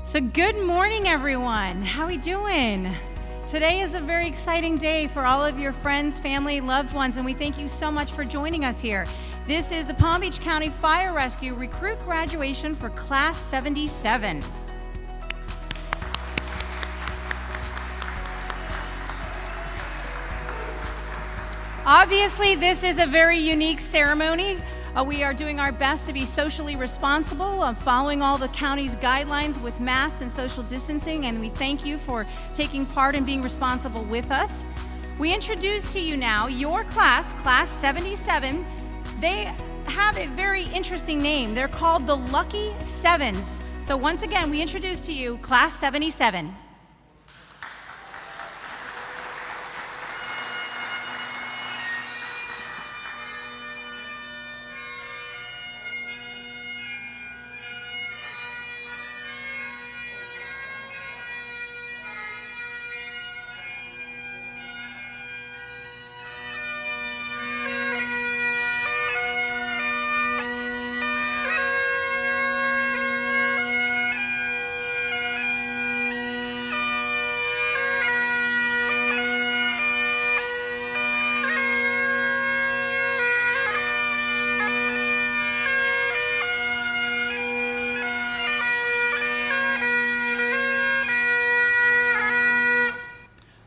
So good morning, everyone. How are we doing? Today is a very exciting day for all of your friends, family, loved ones, and we thank you so much for joining us here. This is the Palm Beach County Fire Rescue Recruit Graduation for Class 77. Obviously, this is a very unique ceremony. We are doing our best to be socially responsible, following all the county's guidelines with masks and social distancing, and we thank you for taking part and being responsible with us. We introduce to you now your class, Class 77. They have a very interesting name. They're called the Lucky Sevens. So once again, we introduce to you Class 77.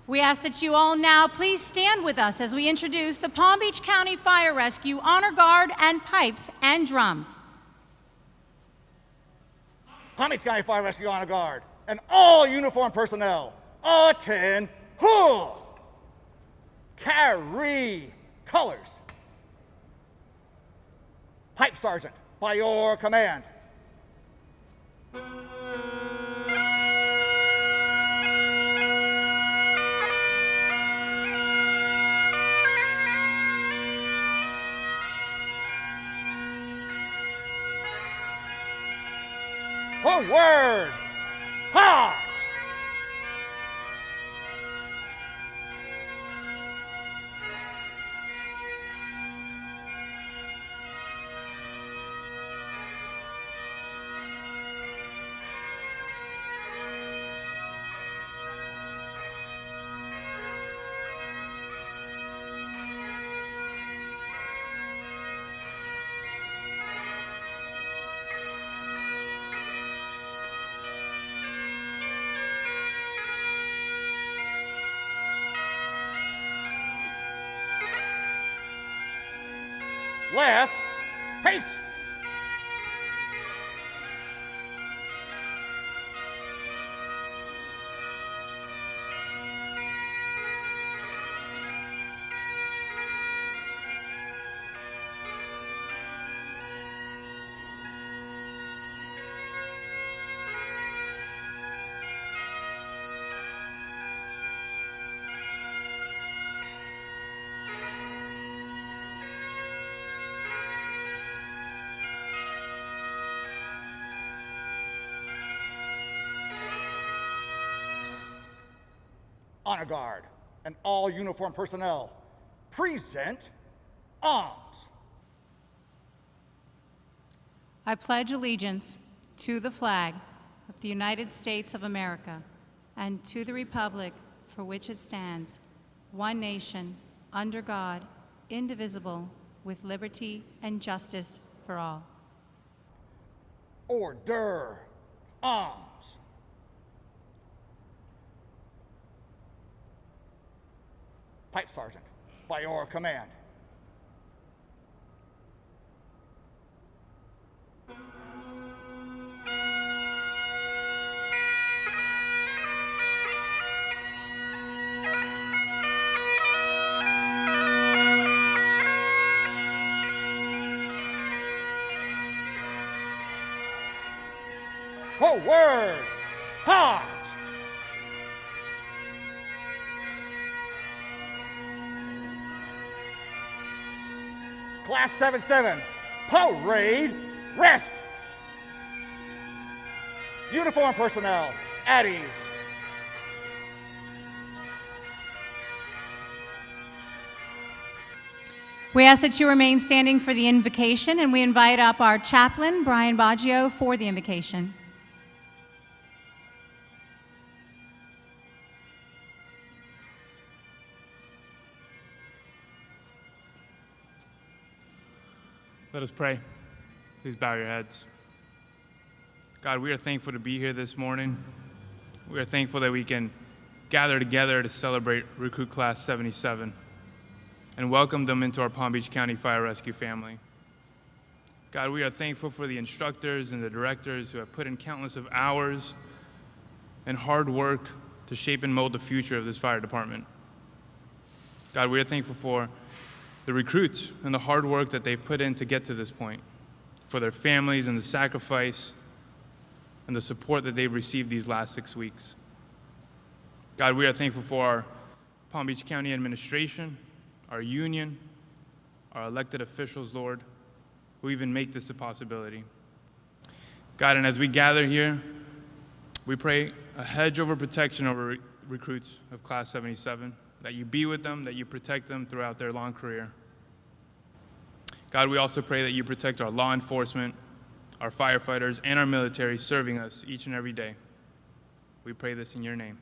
We ask that you all now please stand with us as we introduce the Palm Beach County Fire Rescue Honor Guard and Pipes and Drums. Palm Beach County Fire Rescue Honor Guard and all uniformed personnel, attend who? Carry colors. Pipe Sergeant, by your command. Forward! Pause! Left, pace. Honor Guard and all uniformed personnel, present arms. I pledge allegiance to the flag of the United States of America and to the republic for which it stands, one nation, under God, indivisible, with liberty and justice for all. Order, arms. Pipe Sergeant, by your command. Forward, pause. Class 77, parade, rest. Uniform personnel, at ease. We ask that you remain standing for the invocation, and we invite up our chaplain, Brian for the invocation. Let us pray. Please bow your heads. God, we are thankful to be here this morning. We are thankful that we can gather together to celebrate Recruit Class 77 and welcome them into our Palm Beach County Fire Rescue family. God, we are thankful for the instructors and the directors who have put in countless of hours and hard work to shape and mold the future of this fire department. God, we are thankful for the recruits and the hard work that they've put in to get to this point, for their families and the sacrifice and the support that they've received these last 6 weeks. God, we are thankful for our Palm Beach County administration, our union, our elected officials, Lord, who even make this a possibility. God, and as we gather here, we pray a hedge over protection over recruits of Class 77, that you be with them, that you protect them throughout their long career. God, we also pray that you protect our law enforcement, our firefighters, and our military serving us each and every day. We pray this in your name.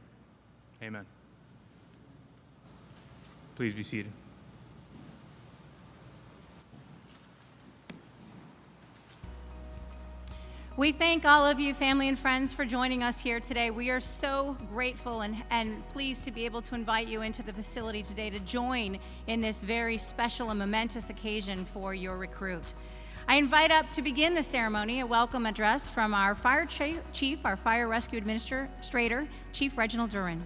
Amen. Please be seated. We thank all of you, family and friends, for joining us here today. We are so grateful and pleased to be able to invite you into the facility today to join in this very special and momentous occasion for your recruit. I invite up to begin the ceremony a welcome address from our fire chief, our fire rescue administrator, Chief Reginald Duran.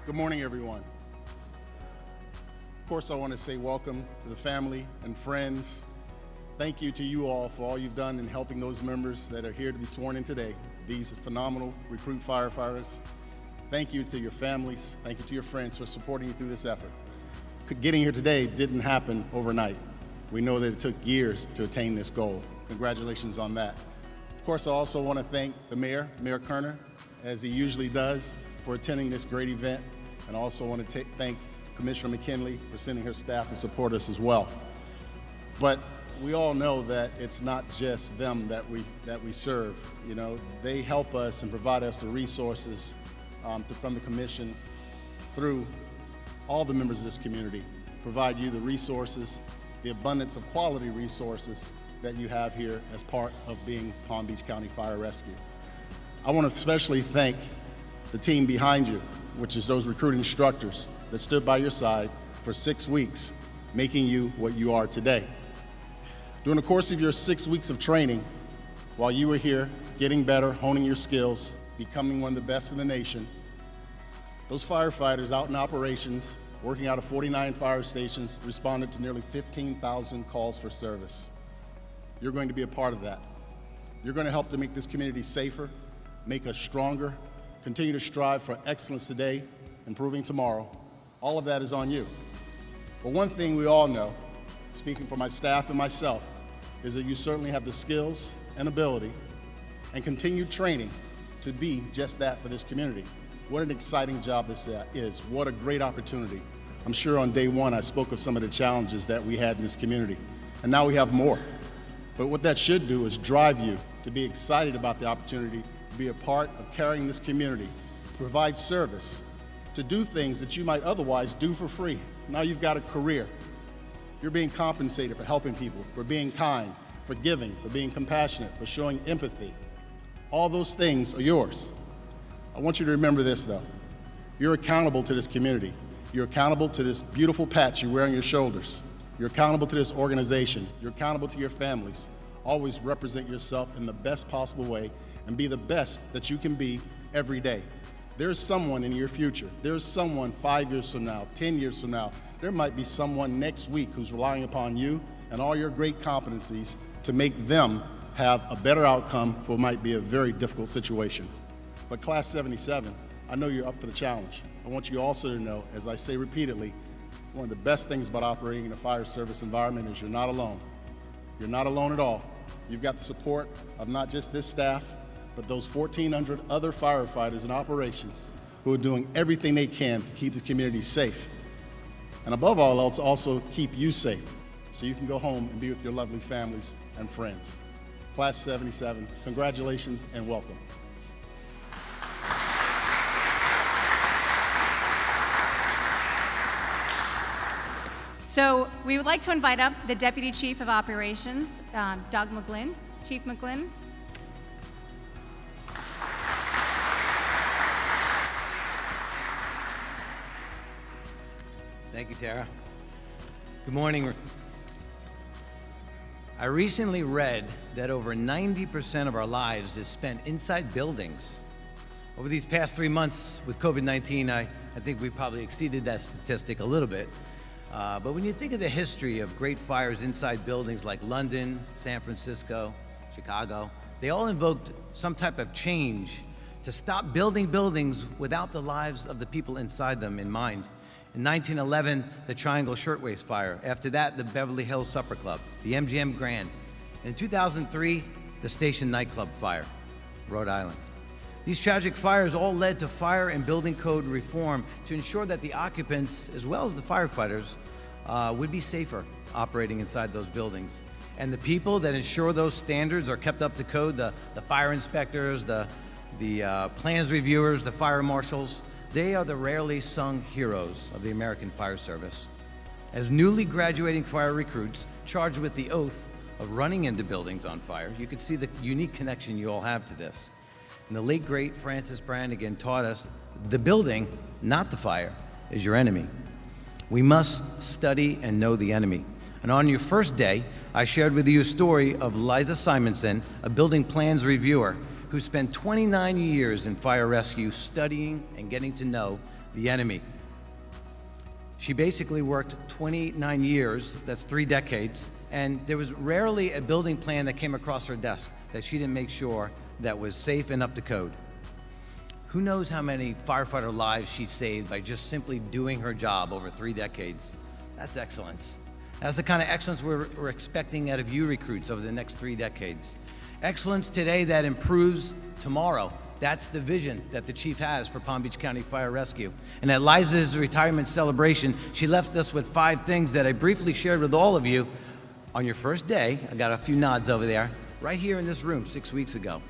Good morning, everyone. Of course, I want to say welcome to the family and friends. Thank you to you all for all you've done in helping those members that are here to be sworn in today, these phenomenal recruit firefighters. Thank you to your families. Thank you to your friends for supporting you through this effort. Getting here today didn't happen overnight. We know that it took years to attain this goal. Congratulations on that. Of course, I also want to thank the Mayor Kerner, as he usually does, for attending this great event. And I also want to thank Commissioner McKinley for sending her staff to support us as well. But we all know that it's not just them that we serve. You know, they help us and provide us the resources from the commission through all the members of this community, provide you the resources, the abundance of quality resources that you have here as part of being Palm Beach County Fire Rescue. I want to especially thank the team behind you, which is those recruit instructors that stood by your side for 6 weeks, making you what you are today. During the course of your 6 weeks of training, while you were here getting better, honing your skills, becoming one of the best in the nation, those firefighters out in operations, working out of 49 fire stations, responded to nearly 15,000 calls for service. You're going to be a part of that. You're going to help to make this community safer, make us stronger, continue to strive for excellence today, improving tomorrow. All of that is on you. But one thing we all know, speaking for my staff and myself, is that you certainly have the skills and ability and continued training to be just that for this community. What an exciting job this is. What a great opportunity. I'm sure on day one I spoke of some of the challenges that we had in this community, and now we have more. But what that should do is drive you to be excited about the opportunity to be a part of carrying this community, provide service, to do things that you might otherwise do for free. Now you've got a career. You're being compensated for helping people, for being kind, for giving, for being compassionate, for showing empathy. All those things are yours. I want you to remember this, though. You're accountable to this community. You're accountable to this beautiful patch you wear on your shoulders. You're accountable to this organization. You're accountable to your families. Always represent yourself in the best possible way and be the best that you can be every day. There's someone in your future. There's someone 5 years from now, 10 years from now. There might be someone next week who's relying upon you and all your great competencies to make them have a better outcome for what might be a very difficult situation. But Class 77, I know you're up for the challenge. I want you also to know, as I say repeatedly, one of the best things about operating in a fire service environment is you're not alone. You're not alone at all. You've got the support of not just this staff, but those 1,400 other firefighters in operations who are doing everything they can to keep the community safe. And above all else, also keep you safe so you can go home and be with your lovely families and friends. Class 77, congratulations and welcome. So we would like to invite up the Deputy Chief of Operations, Doug McGlynn. Chief McGlynn. Thank you, Tara. Good morning. I recently read that over 90% of our lives is spent inside buildings. Over these past 3 months with COVID-19, I think we probably exceeded that statistic a little bit. But when you think of the history of great fires inside buildings like London, San Francisco, Chicago, they all invoked some type of change to stop building buildings without the lives of the people inside them in mind. In 1911, the Triangle Shirtwaist Fire. After that, the Beverly Hills Supper Club, the MGM Grand. In 2003, the Station Nightclub Fire, Rhode Island. These tragic fires all led to fire and building code reform to ensure that the occupants, as well as the firefighters, would be safer operating inside those buildings. And the people that ensure those standards are kept up to code, the fire inspectors, the plans reviewers, the fire marshals, they are the rarely sung heroes of the American Fire Service. As newly graduating fire recruits charged with the oath of running into buildings on fire, you can see the unique connection you all have to this. And the late, great Francis Brannigan taught us the building, not the fire, is your enemy. We must study and know the enemy. And on your first day, I shared with you a story of Liza Simonson, a building plans reviewer, who spent 29 years in fire rescue studying and getting to know the enemy. She basically worked 29 years, that's 3 decades, and there was rarely a building plan that came across her desk that she didn't make sure that was safe and up to code. Who knows how many firefighter lives she saved by just simply doing her job over 3 decades? That's excellence. That's the kind of excellence we're expecting out of you recruits over the next 3 decades. Excellence today that improves tomorrow. That's the vision that the chief has for Palm Beach County Fire Rescue. And at Liza's retirement celebration, she left us with 5 things that I briefly shared with all of you on your first day. I got a few nods over there, right here in this room 6 weeks ago.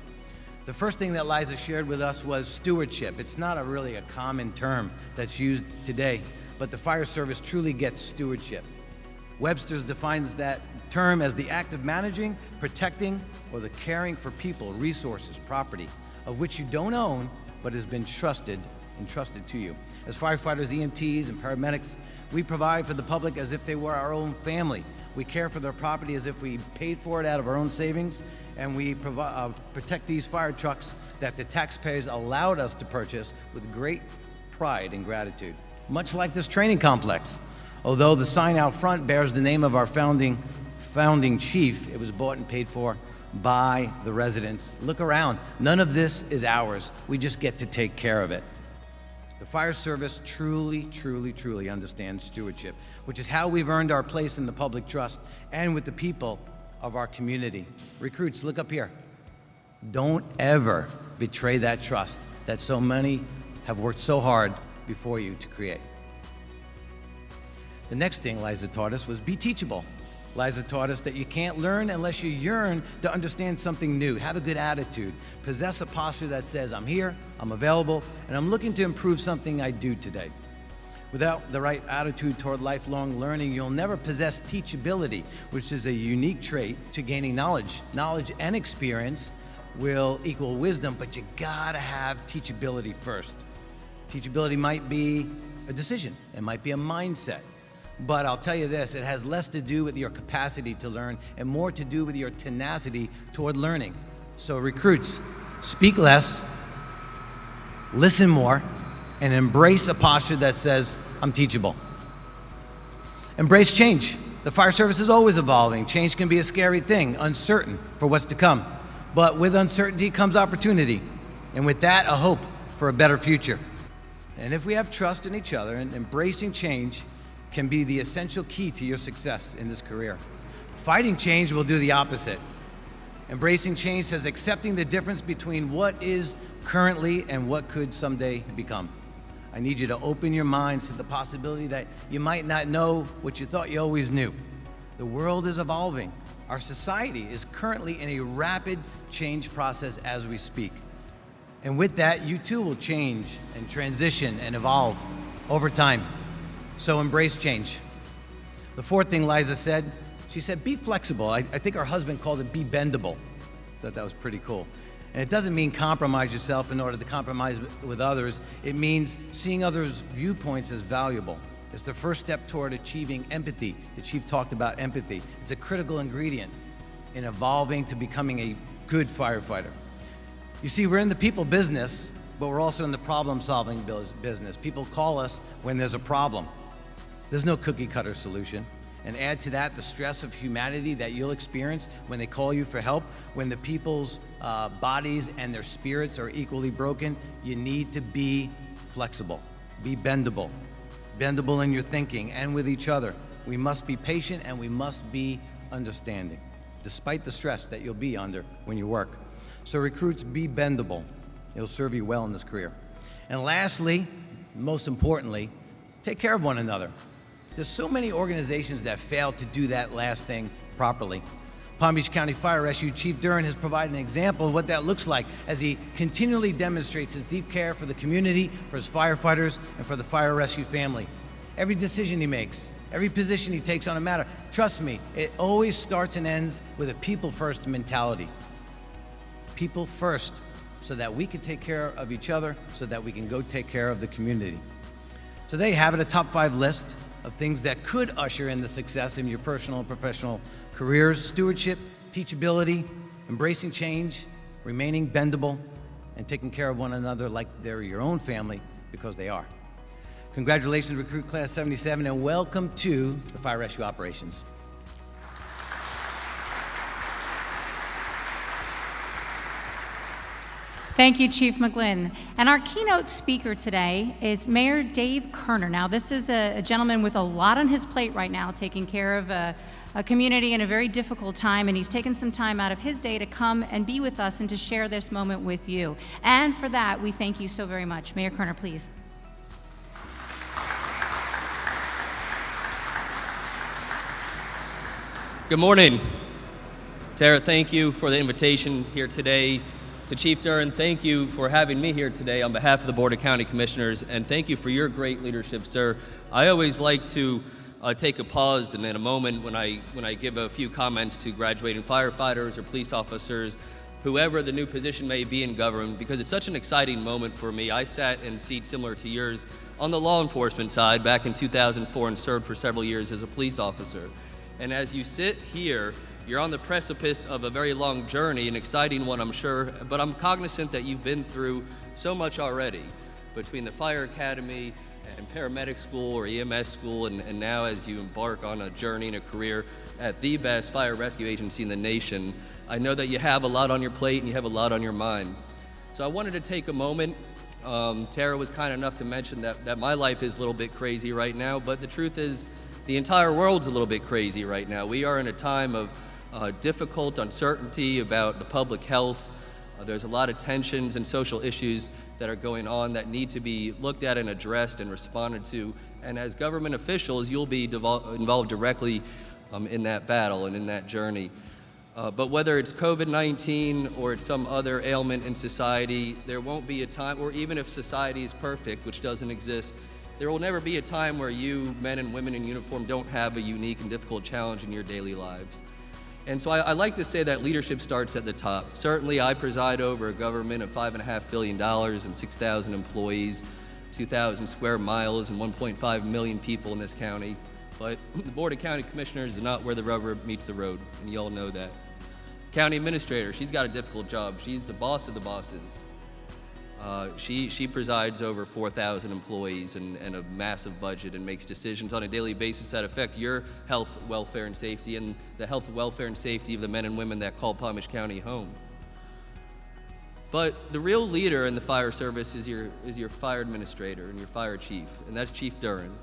The first thing that Liza shared with us was stewardship. It's not really a common term that's used today, but the fire service truly gets stewardship. Webster's defines that term as the act of managing, protecting, or the caring for people, resources, property, of which you don't own, but has been entrusted to you. As firefighters, EMTs, and paramedics, we provide for the public as if they were our own family. We care for their property as if we paid for it out of our own savings, and we protect these fire trucks that the taxpayers allowed us to purchase with great pride and gratitude. Much like this training complex. Although the sign out front bears the name of our founding chief, it was bought and paid for by the residents. Look around. None of this is ours. We just get to take care of it. The fire service truly understands stewardship, which is how we've earned our place in the public trust and with the people of our community. Recruits, look up here. Don't ever betray that trust that so many have worked so hard before you to create. The next thing Liza taught us was be teachable. Liza taught us that you can't learn unless you yearn to understand something new. Have a good attitude. Possess a posture that says, I'm here, I'm available, and I'm looking to improve something I do today. Without the right attitude toward lifelong learning, you'll never possess teachability, which is a unique trait to gaining knowledge. Knowledge and experience will equal wisdom, but you gotta have teachability first. Teachability might be a decision, it might be a mindset. But I'll tell you this, it has less to do with your capacity to learn and more to do with your tenacity toward learning. So recruits, speak less, listen more, and embrace a posture that says, I'm teachable. Embrace change. The fire service is always evolving. Change can be a scary thing, uncertain for what's to come. But with uncertainty comes opportunity. And with that, a hope for a better future. And if we have trust in each other and embracing change, can be the essential key to your success in this career. Fighting change will do the opposite. Embracing change says accepting the difference between what is currently and what could someday become. I need you to open your minds to the possibility that you might not know what you thought you always knew. The world is evolving. Our society is currently in a rapid change process as we speak. And with that, you too will change and transition and evolve over time. So embrace change. The fourth thing Liza said, she said, be flexible. I think her husband called it be bendable. Thought that was pretty cool. And it doesn't mean compromise yourself in order to compromise with others. It means seeing others' viewpoints as valuable. It's the first step toward achieving empathy. The chief talked about empathy. It's a critical ingredient in evolving to becoming a good firefighter. You see, we're in the people business, but we're also in the problem-solving business. People call us when there's a problem. There's no cookie-cutter solution. And add to that the stress of humanity that you'll experience when they call you for help, when the people's bodies and their spirits are equally broken. You need to be flexible, be bendable. Bendable in your thinking and with each other. We must be patient and we must be understanding, despite the stress that you'll be under when you work. So recruits, be bendable. It'll serve you well in this career. And lastly, most importantly, take care of one another. There's so many organizations that fail to do that last thing properly. Palm Beach County Fire Rescue Chief Duran has provided an example of what that looks like as he continually demonstrates his deep care for the community, for his firefighters, and for the fire rescue family. Every decision he makes, every position he takes on a matter, trust me, it always starts and ends with a people-first mentality. People first, so that we can take care of each other, so that we can go take care of the community. So there you have it, a top 5 list of things that could usher in the success in your personal and professional careers: stewardship, teachability, embracing change, remaining bendable, and taking care of one another like they're your own family, because they are. Congratulations, Recruit Class 77, and welcome to the Fire Rescue Operations. Thank you, Chief McGlynn. And our keynote speaker today is Mayor Dave Kerner. Now, this is a gentleman with a lot on his plate right now, taking care of a community in a very difficult time, and he's taken some time out of his day to come and be with us and to share this moment with you. And for that, we thank you so very much. Mayor Kerner, please. Good morning. Tara, thank you for the invitation here today. To Chief Duran, thank you for having me here today on behalf of the Board of County Commissioners, and thank you for your great leadership, sir. I always like to take a pause and in a moment when I give a few comments to graduating firefighters or police officers, whoever the new position may be in government, because it's such an exciting moment for me. I sat in seats similar to yours on the law enforcement side back in 2004 and served for several years as a police officer. And as you sit here, you're on the precipice of a very long journey, an exciting one, I'm sure, but I'm cognizant that you've been through so much already between the fire academy and paramedic school or EMS school, and now as you embark on a journey and a career at the best fire rescue agency in the nation. I know that you have a lot on your plate and you have a lot on your mind. So I wanted to take a moment. Tara was kind enough to mention that my life is a little bit crazy right now, but the truth is the entire world's a little bit crazy right now. We are in a time of difficult uncertainty about the public health. There's a lot of tensions and social issues that are going on that need to be looked at and addressed and responded to. And as government officials, you'll be involved directly in that battle and in that journey. But whether it's COVID-19 or it's some other ailment in society, there won't be a time, or even if society is perfect, which doesn't exist, there will never be a time where you, men and women in uniform, don't have a unique and difficult challenge in your daily lives. And so I like to say that leadership starts at the top. Certainly I preside over a government of $5.5 billion and 6,000 employees, 2,000 square miles and 1.5 million people in this county. But the Board of County Commissioners is not where the rubber meets the road, and you all know that. County Administrator, she's got a difficult job. She's the boss of the bosses. She presides over 4,000 employees and a massive budget and makes decisions on a daily basis that affect your health, welfare, and safety, and the health, welfare, and safety of the men and women that call Palm Beach County home. But the real leader in the fire service is your fire administrator and your fire chief, and that's Chief Duran.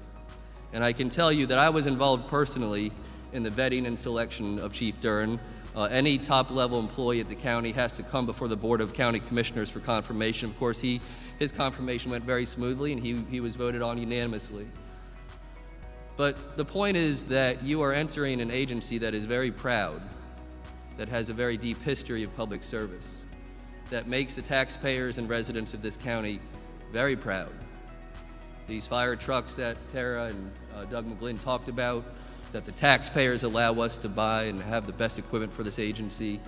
And I can tell you that I was involved personally in the vetting and selection of Chief Duran. Any top-level employee at the county has to come before the Board of County Commissioners for confirmation. Of course, his confirmation went very smoothly, and he was voted on unanimously. But the point is that you are entering an agency that is very proud, that has a very deep history of public service, that makes the taxpayers and residents of this county very proud. These fire trucks that Tara and Doug McGlynn talked about, that the taxpayers allow us to buy and have the best equipment for this agency.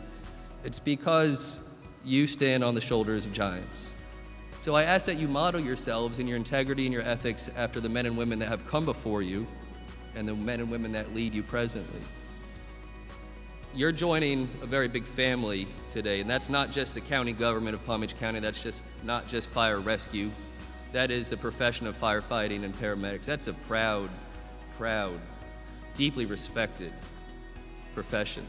It's because you stand on the shoulders of giants. So I ask that you model yourselves in your integrity and your ethics after the men and women that have come before you and the men and women that lead you presently. You're joining a very big family today, and that's not just the county government of Palm Beach County, that's just not just fire rescue. That is the profession of firefighting and paramedics. That's a proud, deeply respected profession.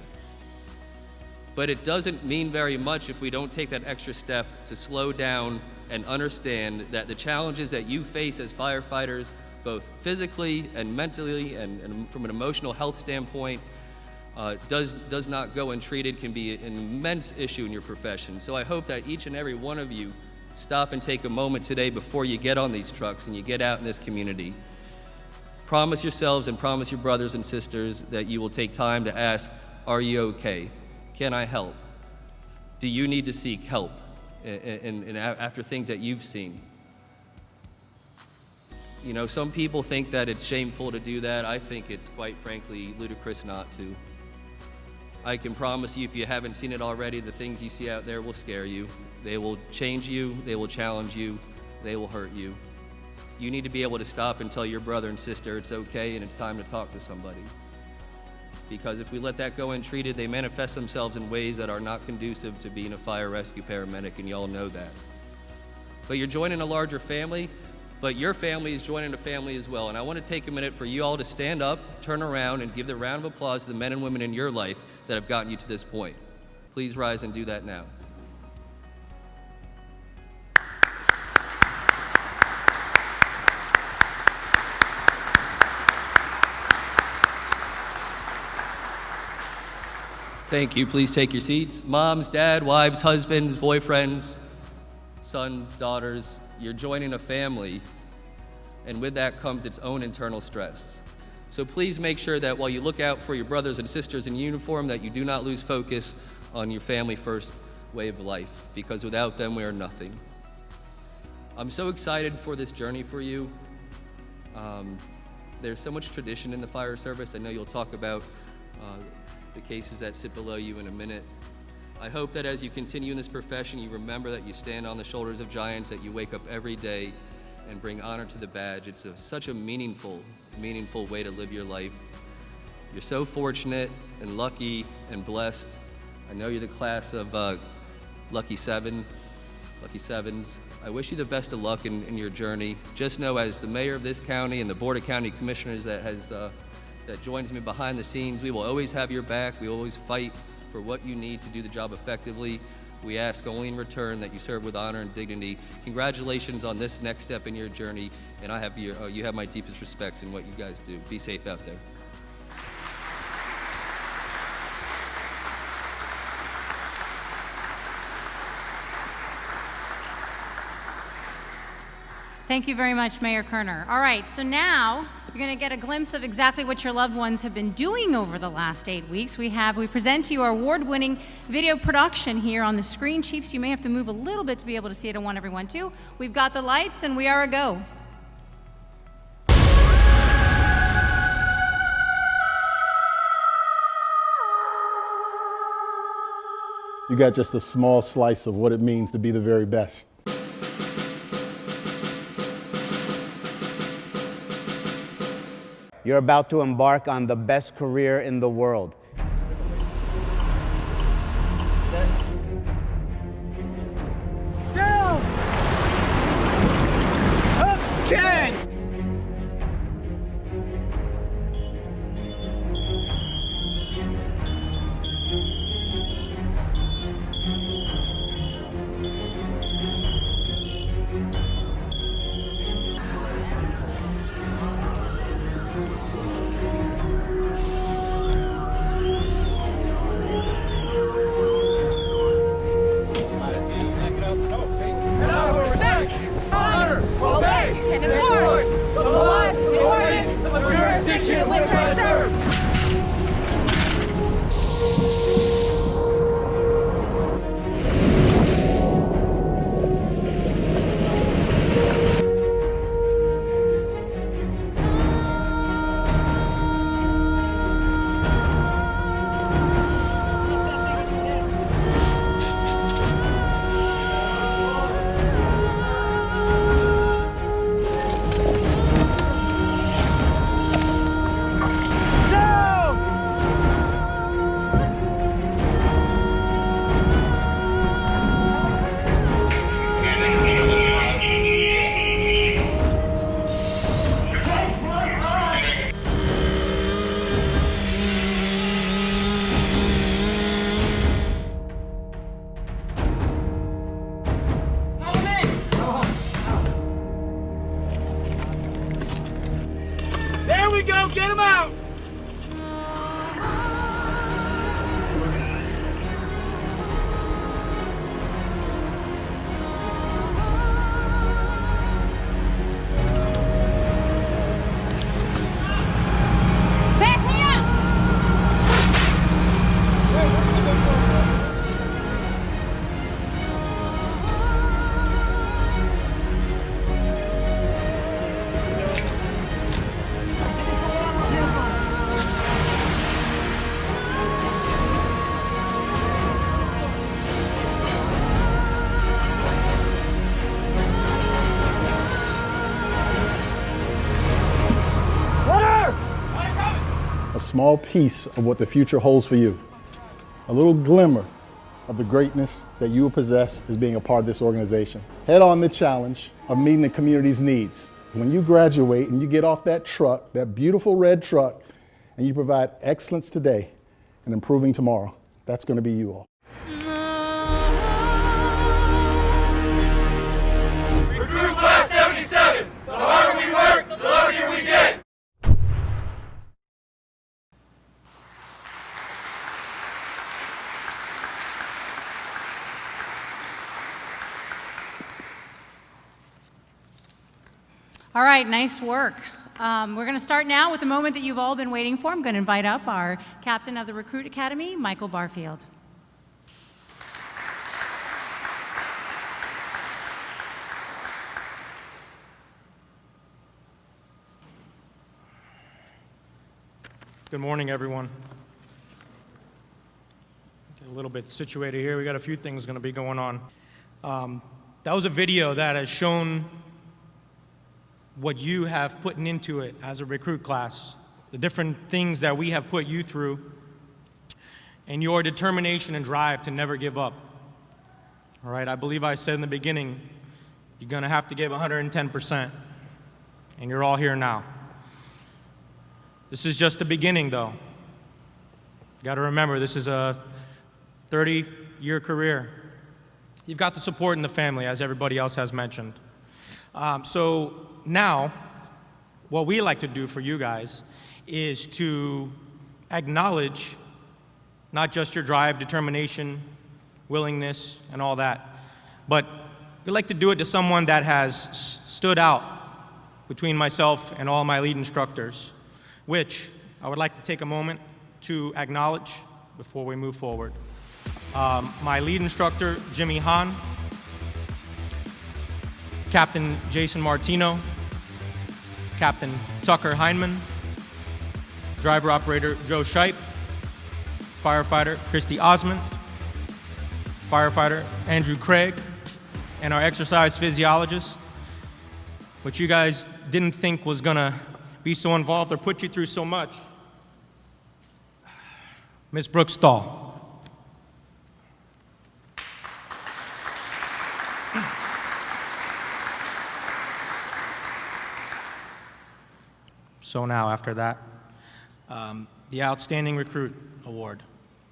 But it doesn't mean very much if we don't take that extra step to slow down and understand that the challenges that you face as firefighters, both physically and mentally and from an emotional health standpoint, does not go untreated, can be an immense issue in your profession. So I hope that each and every one of you stop and take a moment today before you get on these trucks and you get out in this community. Promise yourselves and promise your brothers and sisters that you will take time to ask, are you okay? Can I help? Do you need to seek help after things that you've seen? You know, some people think that it's shameful to do that. I think it's quite frankly ludicrous not to. I can promise you, if you haven't seen it already, the things you see out there will scare you. They will change you, they will challenge you, they will hurt you. You need to be able to stop and tell your brother and sister it's okay and it's time to talk to somebody. Because if we let that go untreated, they manifest themselves in ways that are not conducive to being a fire rescue paramedic, and you all know that. But you're joining a larger family, but your family is joining a family as well. And I want to take a minute for you all to stand up, turn around, and give the round of applause to the men and women in your life that have gotten you to this point. Please rise and do that now. Thank you. Please take your seats. Moms, dad, wives, husbands, boyfriends, sons, daughters, you're joining a family, and with that comes its own internal stress. So please make sure that while you look out for your brothers and sisters in uniform, that you do not lose focus on your family first way of life, because without them, we are nothing. I'm so excited for this journey for you. There's so much tradition in the fire service. I know you'll talk about the cases that sit below you in a minute. I hope that as you continue in this profession, you remember that you stand on the shoulders of giants, that you wake up every day and bring honor to the badge. It's such a meaningful way to live your life. You're so fortunate and lucky and blessed. I know you're the class of lucky sevens. I wish you the best of luck in your journey. Just know, as the mayor of this county and the Board of County Commissioners that joins me behind the scenes, we will always have your back. We always fight for what you need to do the job effectively. We ask only in return that you serve with honor and dignity. Congratulations on this next step in your journey, and you have my deepest respects in what you guys do. Be safe out there. Thank you very much, Mayor Kerner. All right, so now you're going to get a glimpse of exactly what your loved ones have been doing over the last 8 weeks. We present to you our award-winning video production here on the screen. Chiefs, you may have to move a little bit to be able to see it. I want everyone to. We've got the lights, and we are a go. You got just a small slice of what it means to be the very best. You're about to embark on the best career in the world. Down! Up 10! small piece of what the future holds for you, a little glimmer of the greatness that you will possess as being a part of this organization. Head on the challenge of meeting the community's needs. When you graduate and you get off that truck, that beautiful red truck, and you provide excellence today and improving tomorrow, that's going to be you all. Recruit Class 77! The harder we work, the luckier we get! All right, nice work. We're going to start now with the moment that you've all been waiting for. I'm going to invite up our captain of the Recruit Academy, Michael Barfield. Good morning, everyone. Get a little bit situated here. We got a few things going to be going on. That was a video that has shown what you have put into it as a recruit class, the different things that we have put you through, and your determination and drive to never give up. All right, I believe I said in the beginning, you're going to have to give 110%, and you're all here now. This is just the beginning, though. You got to remember, this is a 30-year career. You've got the support in the family, as everybody else has mentioned. So now, what we like to do for you guys is to acknowledge not just your drive, determination, willingness, and all that, but we like to do it to someone that has stood out between myself and all my lead instructors, which I would like to take a moment to acknowledge before we move forward. My lead instructor, Jimmy Hahn, Captain Jason Martino, Captain Tucker Heineman, driver operator Joe Scheip, firefighter Christy Osmond, firefighter Andrew Craig, and our exercise physiologist, which you guys didn't think was gonna be so involved or put you through so much, Ms. Brooke Stahl. So now, after that, the Outstanding Recruit Award.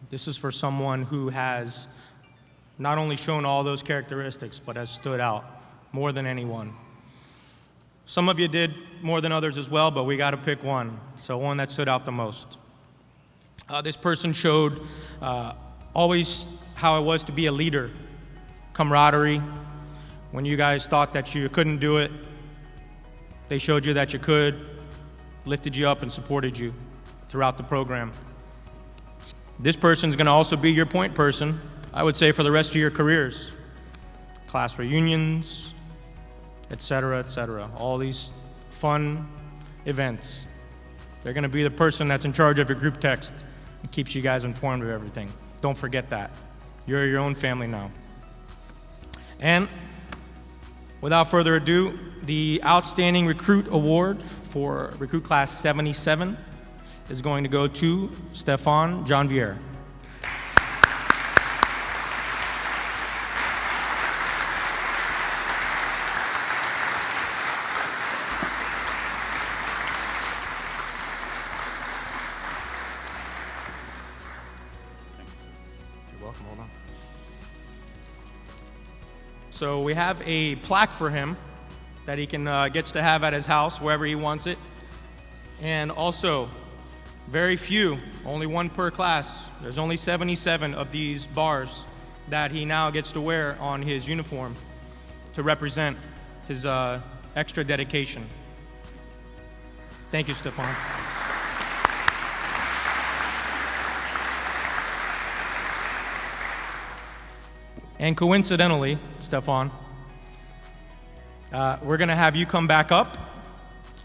This is for someone who has not only shown all those characteristics, but has stood out more than anyone. Some of you did more than others as well, but we got to pick one, so one that stood out the most. This person showed always how it was to be a leader, camaraderie. When you guys thought that you couldn't do it, they showed you that you could, lifted you up and supported you throughout the program. This person's gonna also be your point person, I would say, for the rest of your careers. Class reunions, et cetera, all these fun events. They're gonna be the person that's in charge of your group text and keeps you guys informed of everything. Don't forget that. You're your own family now. And without further ado, the Outstanding Recruit Award for Recruit Class 77 is going to go to Stefan Janvier. You're welcome, hold on. So we have a plaque for him that he gets to have at his house wherever he wants it. And also, very few, only one per class. There's only 77 of these bars that he now gets to wear on his uniform to represent his extra dedication. Thank you, Stefan. And coincidentally, Stefan, we're gonna have you come back up,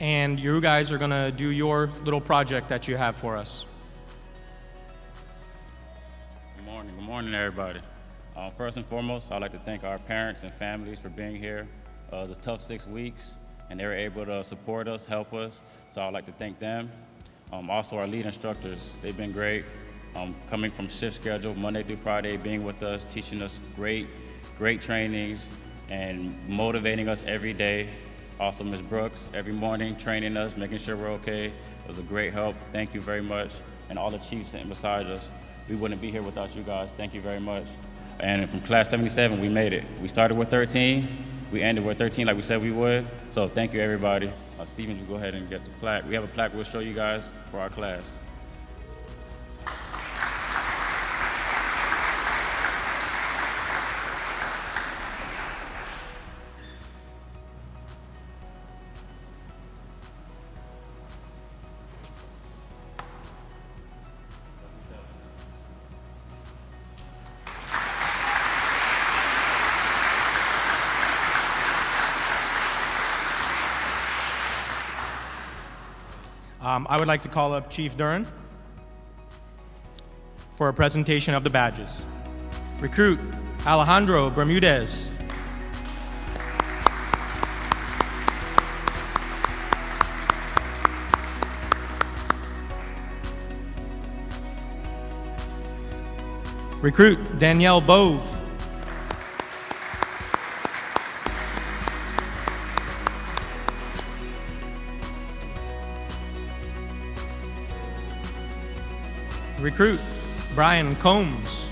and you guys are gonna do your little project that you have for us. Good morning, everybody. First and foremost, I'd like to thank our parents and families for being here. It was a tough 6 weeks, and they were able to support us, help us, so I'd like to thank them. Also, our lead instructors, they've been great. Coming from shift schedule, Monday through Friday, being with us, teaching us great trainings, and motivating us every day. Also, Ms. Brooks, every morning, training us, making sure we're okay. It was a great help. Thank you very much. And all the chiefs sitting beside us. We wouldn't be here without you guys. Thank you very much. And from class 77, we made it. We started with 13. We ended with 13 like we said we would. So thank you, everybody. Steven, you go ahead and get the plaque. We have a plaque we'll show you guys for our class. I would like to call up Chief Duran for a presentation of the badges. Recruit Alejandro Bermudez. Recruit Danielle BOVE. Recruit BRYAN Combs.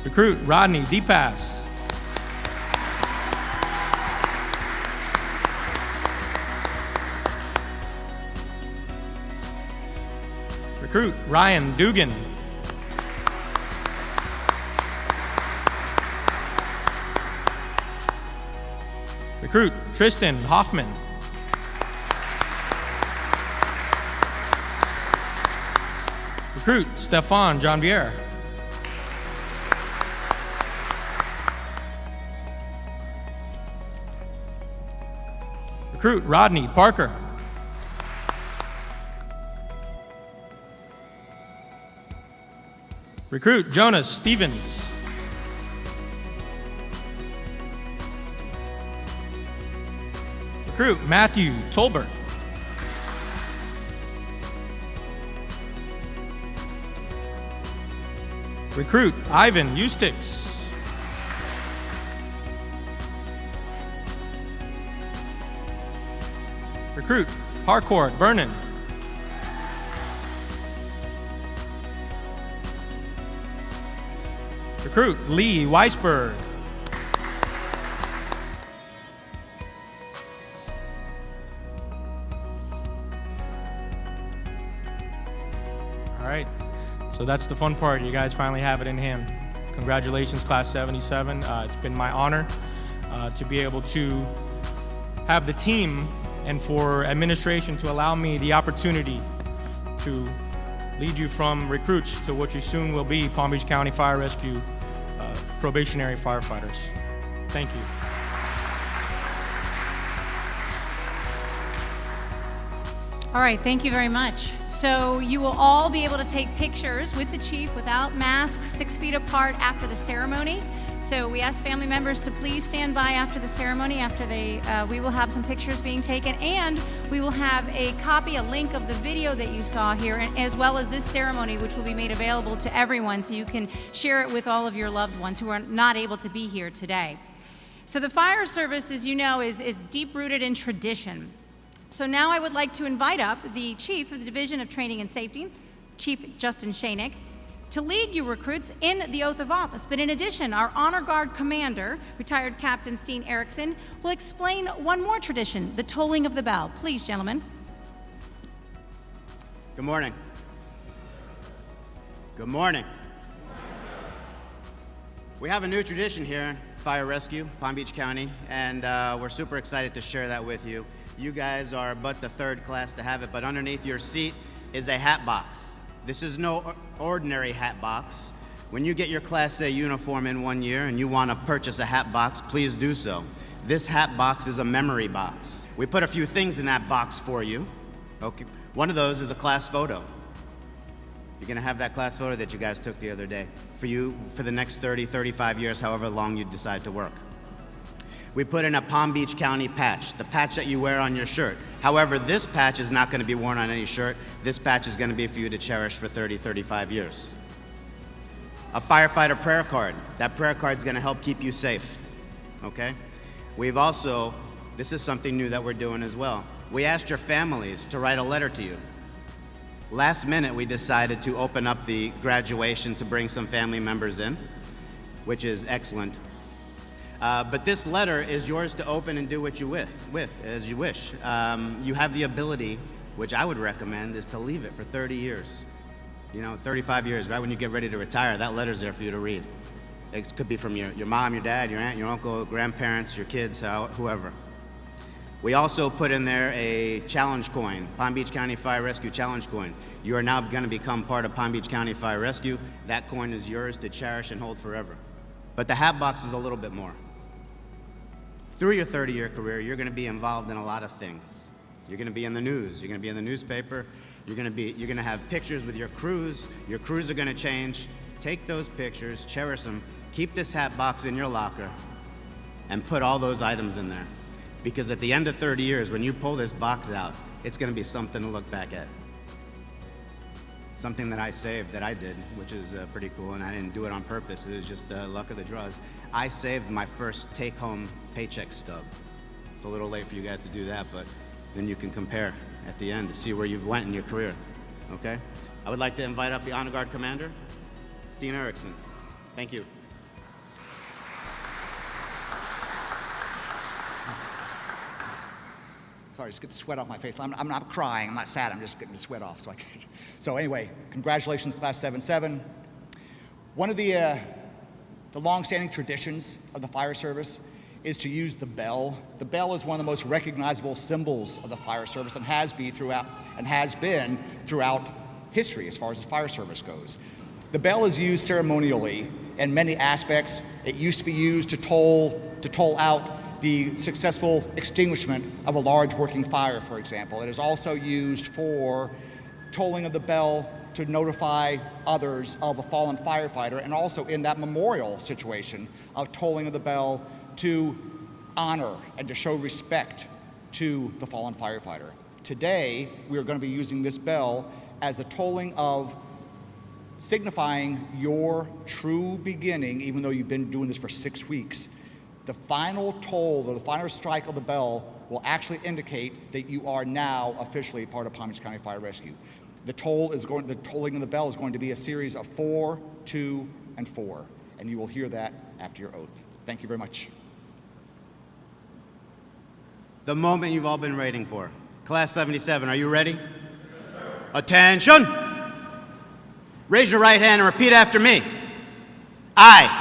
Recruit RODNEY DePass. Recruit Ryan Dugan. Recruit Tristan Hoffman. Recruit Stefan Janvier. Recruit Rodney Parker. Recruit Jonas Stevens. Recruit Matthew Tolbert. Recruit Ivan Eustix. Recruit HARCOURT VERNON. Recruit Lee Weisberg. All right, so that's the fun part. You guys finally have it in hand. Congratulations, Class 77. It's been my honor to be able to have the team and for administration to allow me the opportunity to lead you from recruits to what you soon will be Palm Beach County Fire Rescue probationary firefighters. Thank you. All right, thank you very much. So you will all be able to take pictures with the chief without masks, 6 feet apart after the ceremony. So we ask family members to please stand by after the ceremony. After we will have some pictures being taken, and we will have a copy, a link of the video that you saw here, and as well as this ceremony, which will be made available to everyone, so you can share it with all of your loved ones who are not able to be here today. So the fire service, as you know, is deep-rooted in tradition. So now I would like to invite up the Chief of the Division of Training and Safety, Chief Justin Shanick, to lead you recruits in the oath of office. But in addition, our Honor Guard Commander, retired Captain Steen Erickson, will explain one more tradition, the tolling of the bell. Please, gentlemen. Good morning. Good morning. We have a new tradition here, Fire Rescue, Palm Beach County, and we're super excited to share that with you. You guys are but the third class to have it, but underneath your seat is a hat box. This is no ordinary hat box. When you get your Class A uniform in 1 year and you want to purchase a hat box, please do so. This hat box is a memory box. We put a few things in that box for you. Okay. One of those is a class photo. You're gonna have that class photo that you guys took the other day. for you for the next 30, 35 years, however long you decide to work. We put in a Palm Beach County patch, the patch that you wear on your shirt. However, this patch is not going to be worn on any shirt. This patch is going to be for you to cherish for 30, 35 years. A firefighter prayer card. That prayer card is going to help keep you safe, okay? We've also, this is something new that we're doing as well. We asked your families to write a letter to you. Last minute, we decided to open up the graduation to bring some family members in, which is excellent. But this letter is yours to open and do what you with as you wish. You have the ability, which I would recommend, is to leave it for 30 years. 35 years, right when you get ready to retire, that letter's there for you to read. It could be from your mom, your dad, your aunt, your uncle, grandparents, your kids, whoever. We also put in there a challenge coin, Palm Beach County Fire Rescue challenge coin. You are now going to become part of Palm Beach County Fire Rescue. That coin is yours to cherish and hold forever. But the hat box is a little bit more. Through your 30-year career, you're going to be involved in a lot of things. You're going to be in the news. You're going to be in the newspaper. You're going to have pictures with your crews. Your crews are going to change. Take those pictures, cherish them, keep this hat box in your locker, and put all those items in there. Because at the end of 30 years, when you pull this box out, it's going to be something to look back at. Something that I saved that I did, which is pretty cool, and I didn't do it on purpose. It was just the luck of the draws. I saved my first take-home paycheck stub. It's a little late for you guys to do that, but then you can compare at the end to see where you went in your career, okay? I would like to invite up the Honor Guard Commander, Steen Erickson. Thank you. Sorry, just get the sweat off my face. I'm not crying, I'm not sad, I'm just getting the sweat off. So anyway, congratulations, Class 77. One of the long-standing traditions of the fire service is to use the bell. The bell is one of the most recognizable symbols of the fire service and has been throughout history as far as the fire service goes. The bell is used ceremonially in many aspects. It used to be used to toll out the successful extinguishment of a large working fire, for example. It is also used for tolling of the bell to notify others of a fallen firefighter, and also in that memorial situation of tolling of the bell to honor and to show respect to the fallen firefighter. Today, we are going to be using this bell as the tolling of signifying your true beginning, even though you've been doing this for 6 weeks. The final toll, or the final strike of the bell, will actually indicate that you are now officially part of Palm Beach County Fire Rescue. The tolling of the bell is going to be a series of 4, 2, and 4, and you will hear that after your oath. Thank you very much. The moment you've all been waiting for. Class 77, are you ready? Yes, sir. Attention! Raise your right hand and repeat after me. I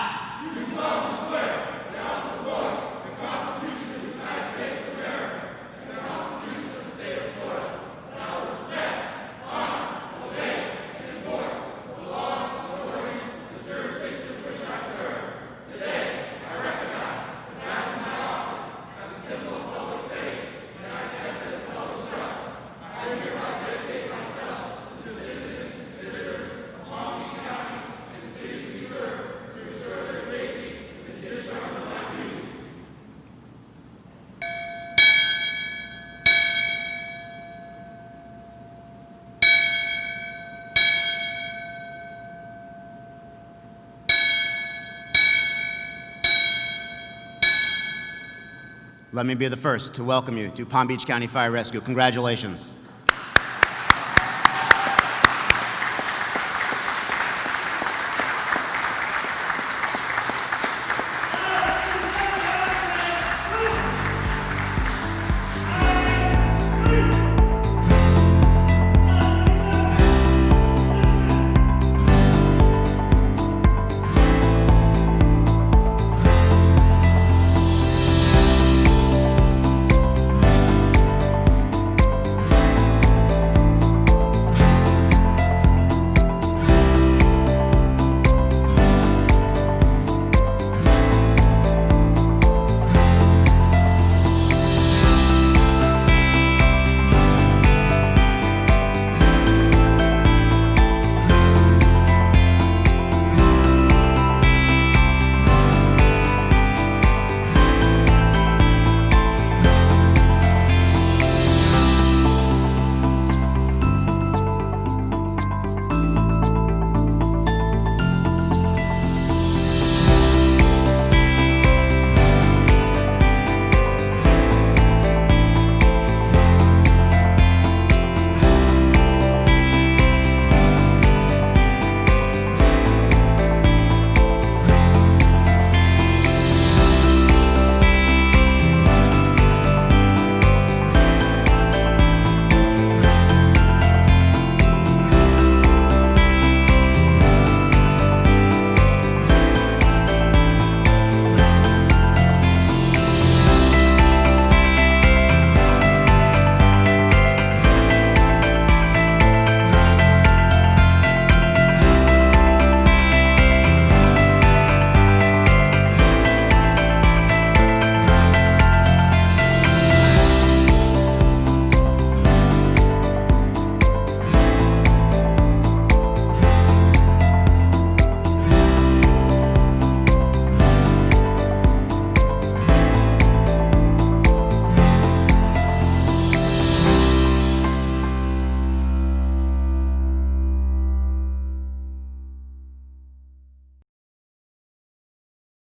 Let me be the first to welcome you to Palm Beach County Fire Rescue. Congratulations.